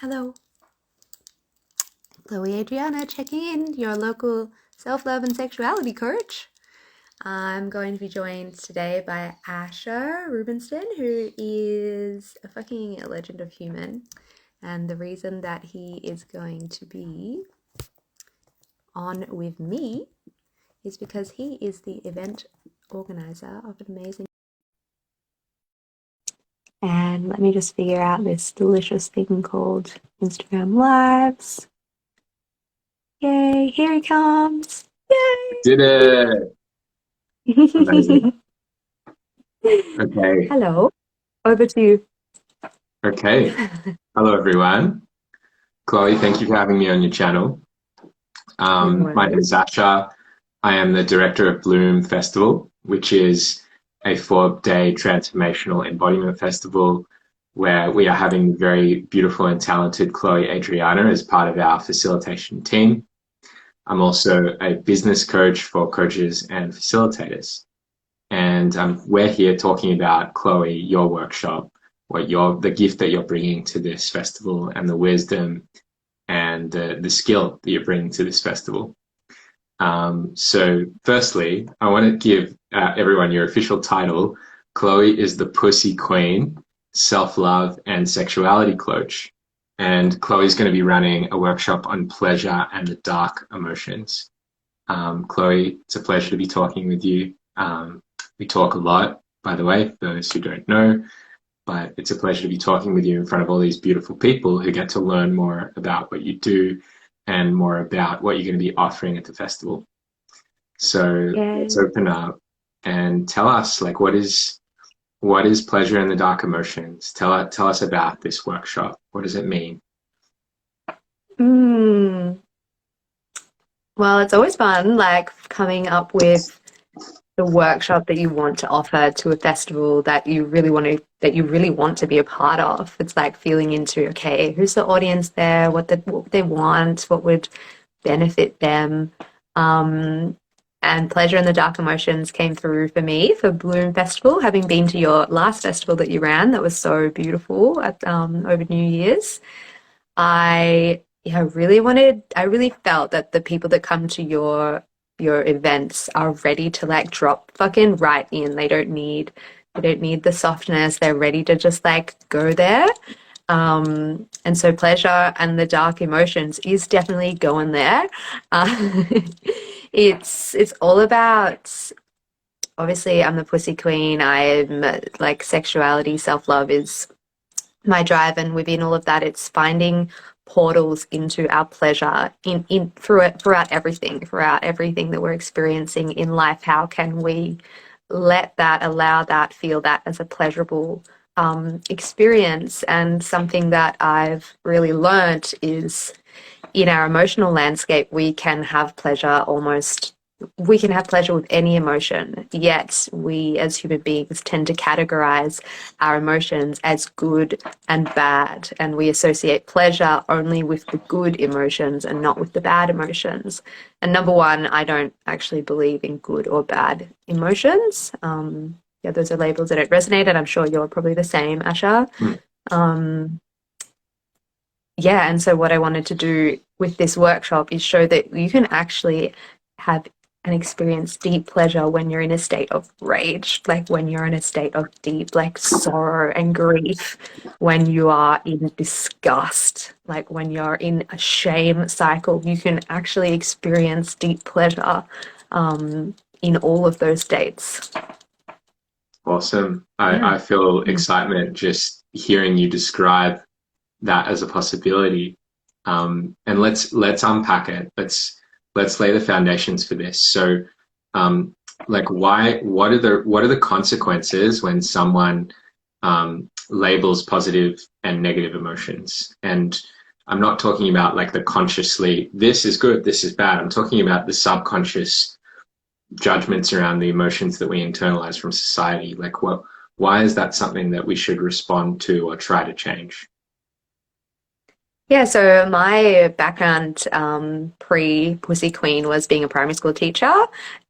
Hello, Chloe Adriana checking in, your local self-love and sexuality coach. I'm going to be joined today by Asher Rubinson, who is a fucking legend of human. And the reason that he is going to be on with me is because he is the event organizer of an amazing. And let me just figure out this delicious thing called Instagram Lives. Yay, here he comes. Yay! Did it! Amazing. Okay. Hello, over to you. Okay. Hello, everyone. Chloe, thank you for having me on your channel. No My name worries. is Asha. I am the director of Bloom Festival, which is a 4-day transformational embodiment festival where we are having very beautiful and talented Chloe Adriana as part of our facilitation team. I'm also a business coach for coaches and facilitators. And we're here talking about, Chloe, your workshop, the gift that you're bringing to this festival, and the wisdom and the skill that you're bringing to this festival. So firstly, I want to give everyone your official title. Chloe is the Pussy Queen, Self-Love and Sexuality Coach. And Chloe's going to be running a workshop on pleasure and the dark emotions. Chloe, it's a pleasure to be talking with you. We talk a lot, by the way, for those who don't know, but it's a pleasure to be talking with you in front of all these beautiful people who get to learn more about what you do and more about what you're going to be offering at the festival. So let's Yay. open up and tell us, like, what is pleasure and the dark emotions? Tell us about this workshop. What does it mean? Mm. Well, it's always fun, like coming up with the workshop that you want to offer to a festival that you really want to be a part of. It's like feeling into, okay, who's the audience there? What they want? What would benefit them? And pleasure and the dark emotions came through for me for Bloom Festival, having been to your last festival that you ran. That was so beautiful at over New Year's. I really felt that the people that come to your events are ready to like drop fucking right in. They don't need the softness. They're ready to just like go there. And so pleasure and the dark emotions is definitely going there. Uh, it's all about, obviously I'm the pussy queen. I'm like sexuality, self-love is my drive, and within all of that it's finding portals into our pleasure in throughout everything that we're experiencing in life. How can we allow that, feel that as a pleasurable experience? And something that I've really learnt is in our emotional landscape, we can have pleasure with any emotion, yet we as human beings tend to categorize our emotions as good and bad, and we associate pleasure only with the good emotions and not with the bad emotions. And number one, I don't actually believe in good or bad emotions. Yeah, those are labels that don't resonate, and I'm sure you're probably the same, Asha. Hmm. Um, yeah, and so what I wanted to do with this workshop is show that you can actually have and experience deep pleasure when you're in a state of rage, like when you're in a state of deep like sorrow and grief, when you are in disgust, like when you're in a shame cycle. You can actually experience deep pleasure in all of those states. Awesome. Yeah. I feel excitement just hearing you describe that as a possibility. And let's unpack it. Let's lay the foundations for this. So, like, what are the consequences when someone labels positive and negative emotions? And I'm not talking about like the consciously, this is good, this is bad. I'm talking about the subconscious judgments around the emotions that we internalize from society. Like, why is that something that we should respond to or try to change? Yeah, so my background pre-Pussy Queen was being a primary school teacher,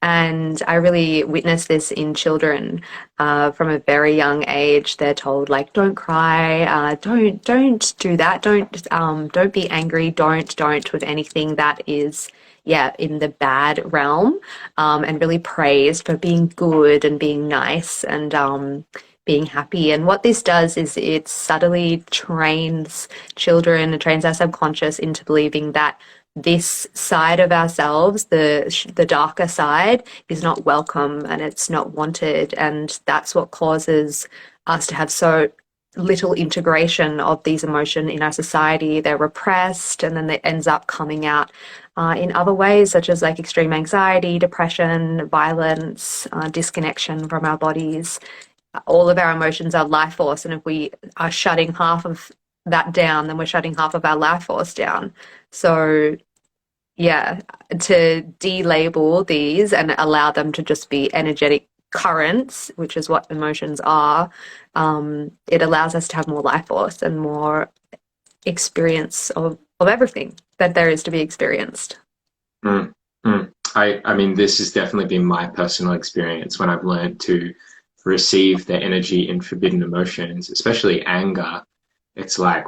and I really witnessed this in children from a very young age. They're told like, "Don't cry, don't do that, don't be angry, don't with anything that is." Yeah, in the bad realm, and really praised for being good and being nice and being happy. And what this does is it subtly trains children and trains our subconscious into believing that this side of ourselves, the darker side, is not welcome and it's not wanted, and that's what causes us to have so little integration of these emotions in our society. They're repressed, and then it ends up coming out in other ways, such as like extreme anxiety, depression, violence, disconnection from our bodies. All of our emotions are life force, and if we are shutting half of that down, then we're shutting half of our life force down. So yeah, to delabel these and allow them to just be energetic currents, which is what emotions are, it allows us to have more life force and more experience of everything that there is to be experienced. Mm, mm. I mean, this has definitely been my personal experience when I've learned to receive the energy in forbidden emotions, especially anger. It's like,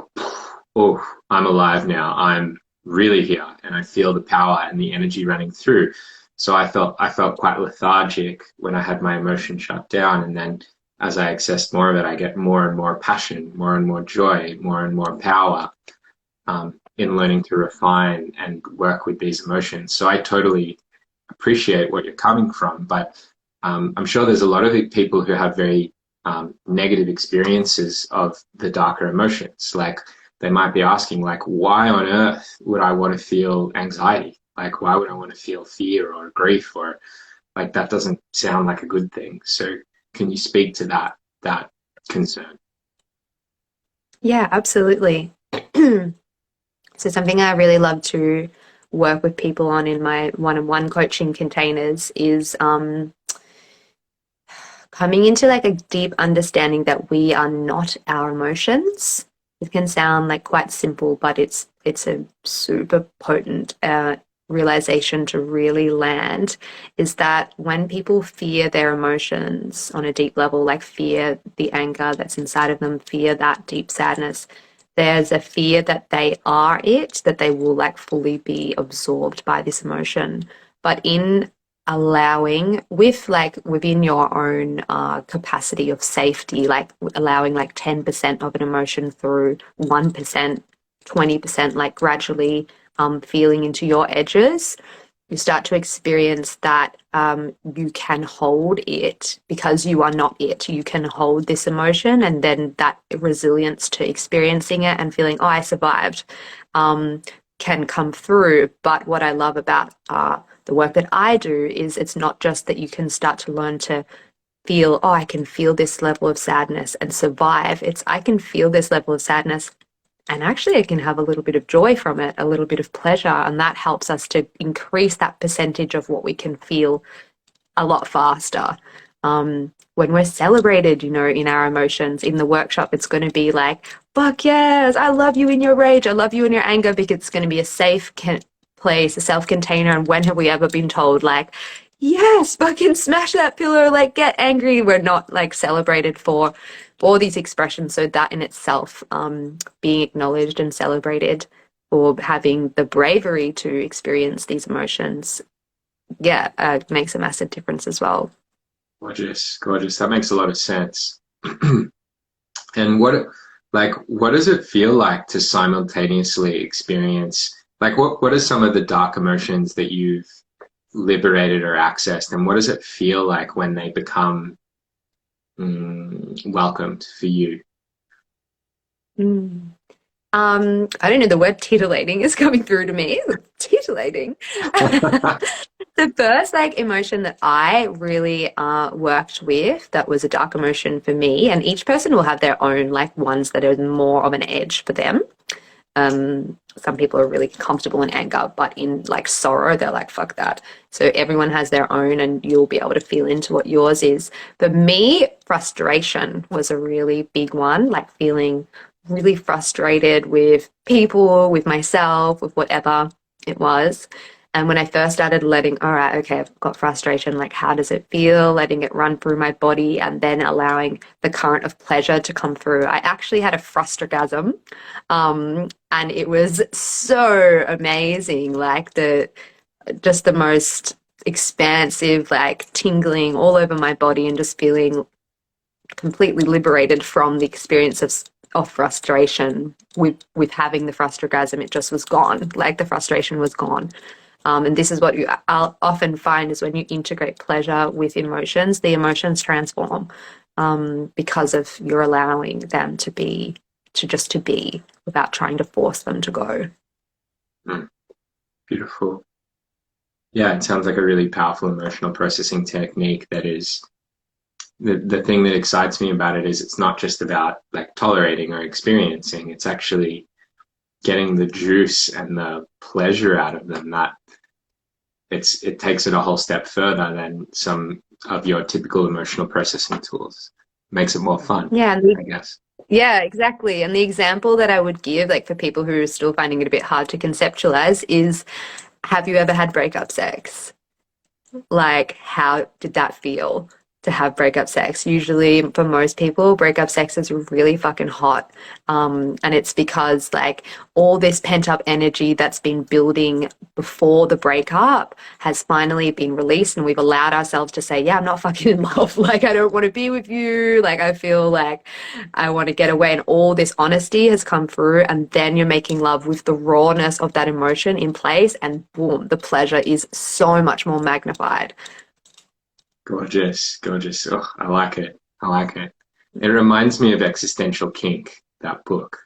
oh, I'm alive now. I'm really here, and I feel the power and the energy running through. So I felt quite lethargic when I had my emotion shut down, and then as I accessed more of it, I get more and more passion, more and more joy, more and more power in learning to refine and work with these emotions. So I totally appreciate what you're coming from, but I'm sure there's a lot of people who have very negative experiences of the darker emotions. Like they might be asking, like, why on earth would I want to feel anxiety? Like, why would I want to feel fear or grief or like that doesn't sound like a good thing. So can you speak to that concern? Yeah, absolutely. So something I really love to work with people on in my one-on-one coaching containers is coming into like a deep understanding that we are not our emotions. It can sound like quite simple, but it's a super potent realization to really land. Is that when people fear their emotions on a deep level, like fear the anger that's inside of them, fear that deep sadness, there's a fear that they are it, that they will like fully be absorbed by this emotion. But in allowing with like within your own capacity of safety, like allowing like 10% of an emotion through 1%, 20%, like gradually feeling into your edges, you start to experience that you can hold it because you are not it. You can hold this emotion, and then that resilience to experiencing it and feeling, oh, I survived, can come through. But what I love about the work that I do is it's not just that you can start to learn to feel, oh, I can feel this level of sadness and survive. It's, I can feel this level of sadness and actually I can have a little bit of joy from it, a little bit of pleasure. And that helps us to increase that percentage of what we can feel a lot faster. When we're celebrated, you know, in our emotions in the workshop, it's going to be like, fuck yes, I love you in your rage. I love you in your anger, because it's going to be a safe place, a self container. And when have we ever been told, like, yes, fucking smash that pillow, like get angry? We're not like celebrated for all these expressions. So that in itself, being acknowledged and celebrated for having the bravery to experience these emotions, yeah, makes a massive difference as well. Gorgeous, gorgeous. That makes a lot of sense. And what does it feel like to simultaneously experience, like, what are some of the dark emotions that you've liberated or accessed, and what does it feel like when they become welcomed for you? Mm. I don't know, the word titillating is coming through to me. Titillating. The first like emotion that I really worked with that was a dark emotion for me, and each person will have their own like ones that are more of an edge for them. Some people are really comfortable in anger, but in like sorrow, they're like, fuck that. So everyone has their own, and you'll be able to feel into what yours is. For me, frustration was a really big one, like feeling really frustrated with people, with myself, with whatever it was. And when I first started letting, all right, okay, I've got frustration, like how does it feel? Letting it run through my body and then allowing the current of pleasure to come through. I actually had a frustragasm. And it was so amazing, like just the most expansive, like tingling all over my body and just feeling completely liberated from the experience of frustration with having the frustragasm. It just was gone, like the frustration was gone. And this is what I'll often find is when you integrate pleasure with emotions, the emotions transform because of you're allowing them to be, to be without trying to force them to go. Mm, beautiful. Yeah, it sounds like a really powerful emotional processing technique that is the thing that excites me about it is it's not just about like tolerating or experiencing, it's actually getting the juice and the pleasure out of them that it takes it a whole step further than some of your typical emotional processing tools. Makes it more fun, Yeah, I guess. yeah, exactly. And the example that I would give, like for people who are still finding it a bit hard to conceptualize, is have you ever had breakup sex? Like, how did that feel to have breakup sex? Usually, for most people, breakup sex is really fucking hot. And it's because, like, all this pent up energy that's been building before the breakup has finally been released, and we've allowed ourselves to say, yeah, I'm not fucking in love. Like, I don't want to be with you. Like, I feel like I want to get away. And all this honesty has come through. And then you're making love with the rawness of that emotion in place. And boom, the pleasure is so much more magnified. Gorgeous, gorgeous. Oh, I like it. I like it. It reminds me of Existential Kink, that book.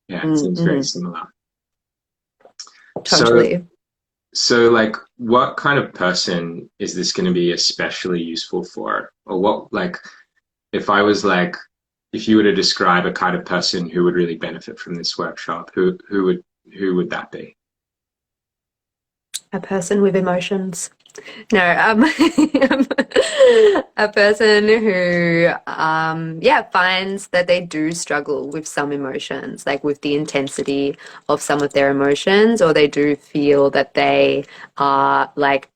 Yeah, it seems very Mm-hmm. similar. So, Totally. so like, what kind of person is this going to be especially useful for? Or what, like, if I was like, if you were to describe a kind of person who would really benefit from this workshop, who would that be? A person with emotions. No, a person who, yeah, finds that they do struggle with some emotions, like with the intensity of some of their emotions, or they do feel that they are like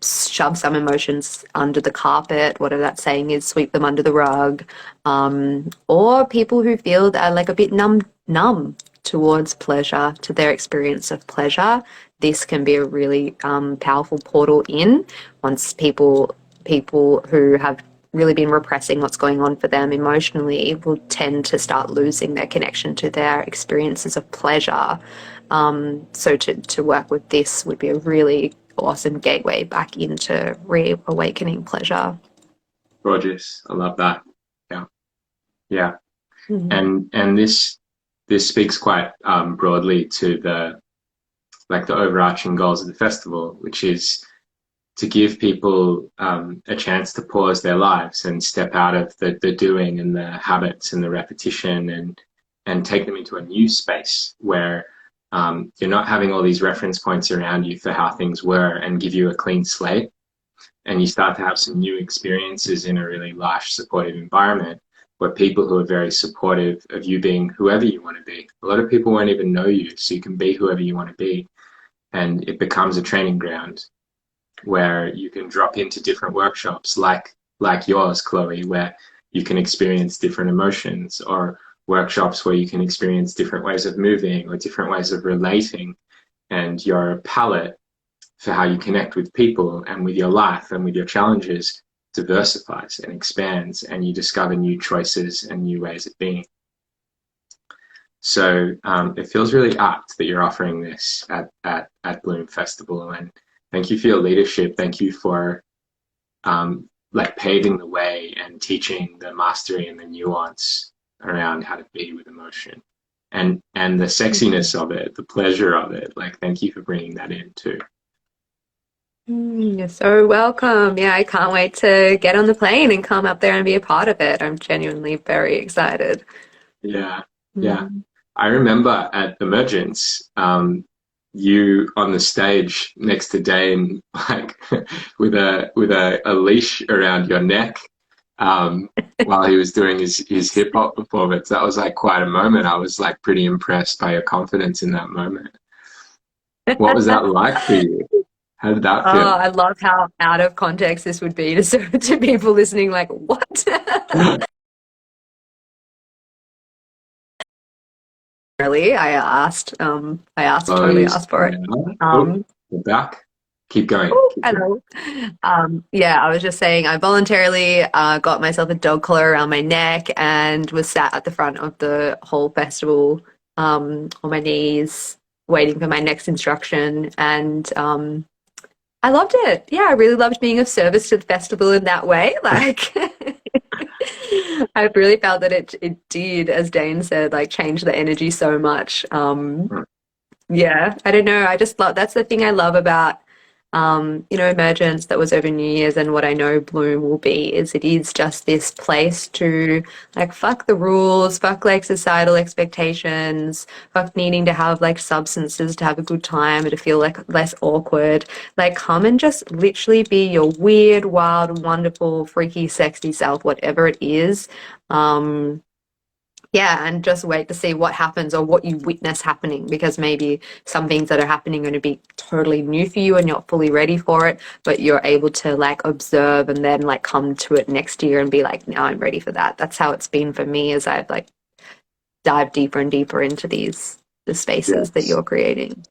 shove some emotions under the carpet, whatever that saying is, sweep them under the rug, or people who feel that are like a bit numb towards pleasure, to their experience of pleasure. This can be a really powerful portal in once people who have really been repressing what's going on for them emotionally will tend to start losing their connection to their experiences of pleasure. So to work with this would be a really awesome gateway back into reawakening pleasure. Gorgeous. I love that. Yeah, yeah. Mm. And this speaks quite broadly to the overarching goals of the festival, which is to give people a chance to pause their lives and step out of the doing and the habits and the repetition and take them into a new space where you're not having all these reference points around you for how things were and give you a clean slate and you start to have some new experiences in a really lush, supportive environment where people who are very supportive of you being whoever you want to be. A lot of people won't even know you, so you can be whoever you want to be. And it becomes a training ground where you can drop into different workshops like yours, Chloe, where you can experience different emotions, or workshops where you can experience different ways of moving or different ways of relating, and your palette for how you connect with people and with your life and with your challenges diversifies and expands, and you discover new choices and new ways of being. So it feels really apt that you're offering this at Bloom Festival, and thank you for your leadership. Thank you for like paving the way and teaching the mastery and the nuance around how to be with emotion, and the sexiness of it, the pleasure of it. Like, thank you for bringing that in too. You're so welcome. Yeah, I can't wait to get on the plane and come up there and be a part of it. I'm genuinely very excited. Yeah, yeah. Mm. I remember at Emergence, you on the stage next to Dane, like with a leash around your neck, while he was doing his hip hop performance. That was like quite a moment. I was like pretty impressed by your confidence in that moment. What was that like for you? How did that Oh, feel? I love how out of context this would be to to people listening, like, what? Really, totally Closed asked for it. now. Oh, Um, we're back. Keep going. oh, Keep going. hello. Yeah, I was just saying I voluntarily got myself a dog collar around my neck and was sat at the front of the whole festival on my knees, waiting for my next instruction. And I loved it. Yeah, I really loved being of service to the festival in that way. Like, I really felt that it did, as Dane said, like change the energy so much. Yeah, I don't know. I just love that's the thing I love about Emergence that was over New Year's and what I know Bloom will be is it is just this place to like fuck the rules, fuck like societal expectations, fuck needing to have like substances to have a good time and to feel like less awkward. Like come and just literally be your weird, wild, wonderful, freaky, sexy self, whatever it is. Um yeah, and just wait to see what happens or what you witness happening because maybe some things that are happening are going to be totally new for you and you're not fully ready for it, but you're able to like observe and then like come to it next year and be like, now I'm ready for that. That's how it's been for me as I've like dived deeper and deeper into the spaces that Yes. you're creating.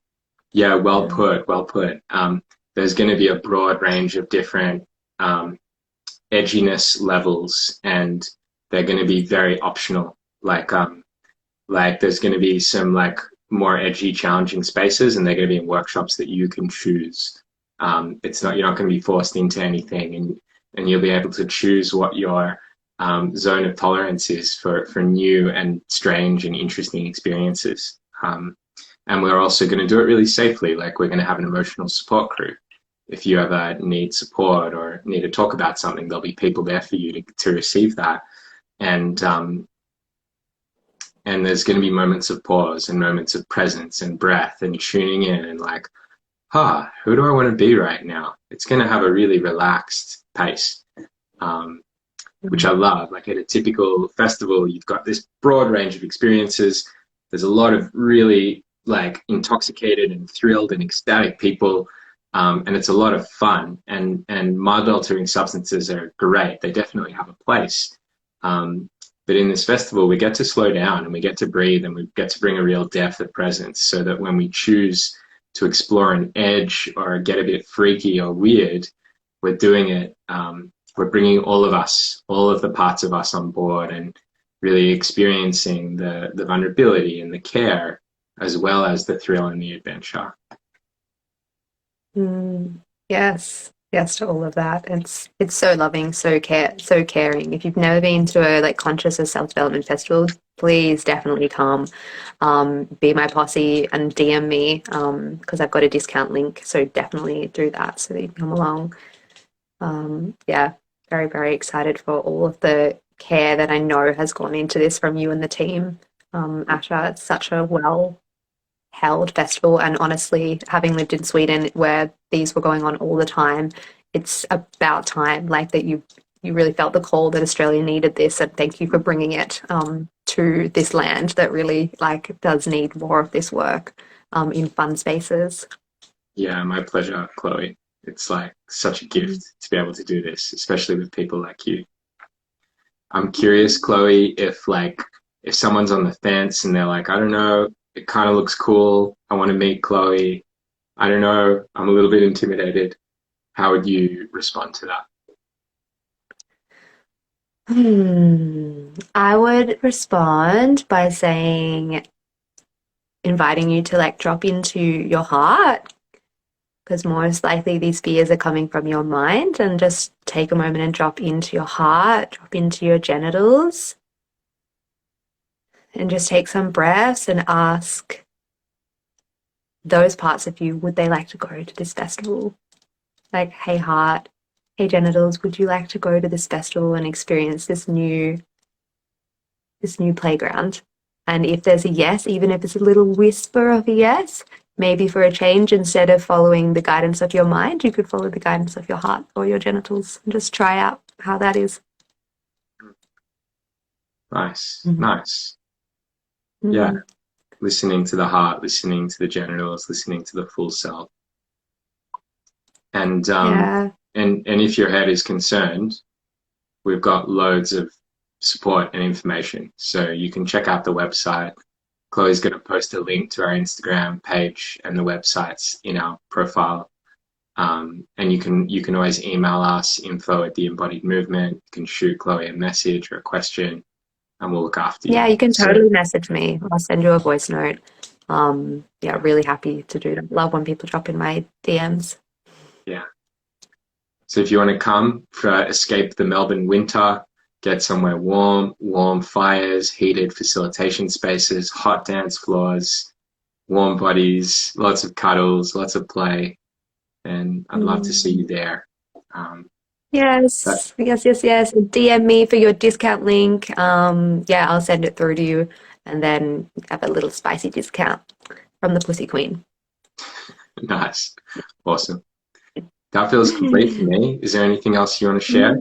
Yeah, well Yeah. put, well put. There's going to be a broad range of different um, edginess levels, and they're going to be very optional. Like there's going to be some like more edgy, challenging spaces, and they're going to be in workshops that you can choose. It's not you're not going to be forced into anything, and you'll be able to choose what your zone of tolerance is for new and strange and interesting experiences. And we're also going to do it really safely. Like we're going to have an emotional support crew. If you ever need support or need to talk about something, there'll be people there for you to receive that. And and there's going to be moments of pause and moments of presence and breath and tuning in and like, who do I want to be right now? It's going to have a really relaxed pace, um, which I Mm. love. Like at a typical festival, you've got this broad range of experiences. There's a lot of really like intoxicated and thrilled and ecstatic people. And it's a lot of fun. And mild altering substances are great. They definitely have a place. Um, but in this festival, we get to slow down and we get to breathe and we get to bring a real depth of presence so that when we choose to explore an edge or get a bit freaky or weird, we're doing it. We're bringing all of us, all of the parts of us on board and really experiencing the vulnerability and the care as well as the thrill and the adventure. Mm. Yes. Yes to all of that. It's so loving, so caring. If you've never been to a like conscious or self-development festival, please definitely come. Be my posse and DM me because I've got a discount link. So definitely do that so that you can come along. Yeah, very, very excited for all of the care that I know has gone into this from you and the team. Asha, it's such a well held festival. And honestly, having lived in Sweden where these were going on all the time, it's about time like that you really felt the call that Australia needed this. And thank you for bringing it to this land that really like does need more of this work in fun spaces. Yeah, my pleasure, Chloe. It's like such a Mm. gift to be able to do this, especially with people like you. I'm curious, Chloe, if someone's on the fence and they're like, I don't know, it kind of looks cool. I want to meet Chloe. I don't know, I'm a little bit intimidated. How would you respond to that? I would respond by saying, inviting you to like drop into your heart because most likely these fears are coming from your mind and just take a moment and drop into your heart, drop into your genitals and just take some breaths and ask those parts of you, would they like to go to this festival? Like, hey heart, hey genitals, would you like to go to this festival and experience this new playground? And if there's a yes, even if it's a little whisper of a yes, maybe for a change, instead of following the guidance of your mind, you could follow the guidance of your heart or your genitals and just try out how that is. Nice, Mhm. nice. Yeah, Mhm. listening to the heart, listening to the genitals, listening to the full self. And Yeah. and if your head is concerned, we've got loads of support and information. So you can check out the website. Chloe's going to post a link to our Instagram page and the websites in our profile. And you can always email us info at the embodied movement. You can shoot Chloe a message or a question, and we'll look after Yeah, you. you can So totally message me. I'll send you a voice note. Yeah, really happy to do that. Love when people drop in my DMs. yeah. So if you want to come for escape the Melbourne winter, get somewhere warm, warm fires, heated facilitation spaces, hot dance floors, warm bodies, lots of cuddles, lots of play, and I'd love to see Mm. you there. Um, that Yes, yes, yes, yes. DM me for your discount link. Yeah, I'll send it through to you, and then have a little spicy discount from the Pussy Queen. nice, awesome. That feels complete for me. Is there anything else you want to share?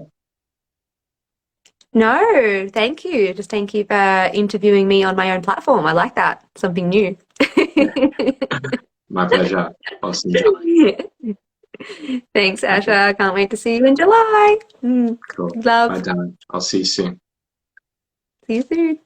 No, thank you. Just thank you for interviewing me on my own platform. I like that. Something new. My pleasure. Awesome job. Thanks, Okay, Asha. Can't wait to see you in July. cool. Bye, Love. Dan. I'll see you soon. See you soon.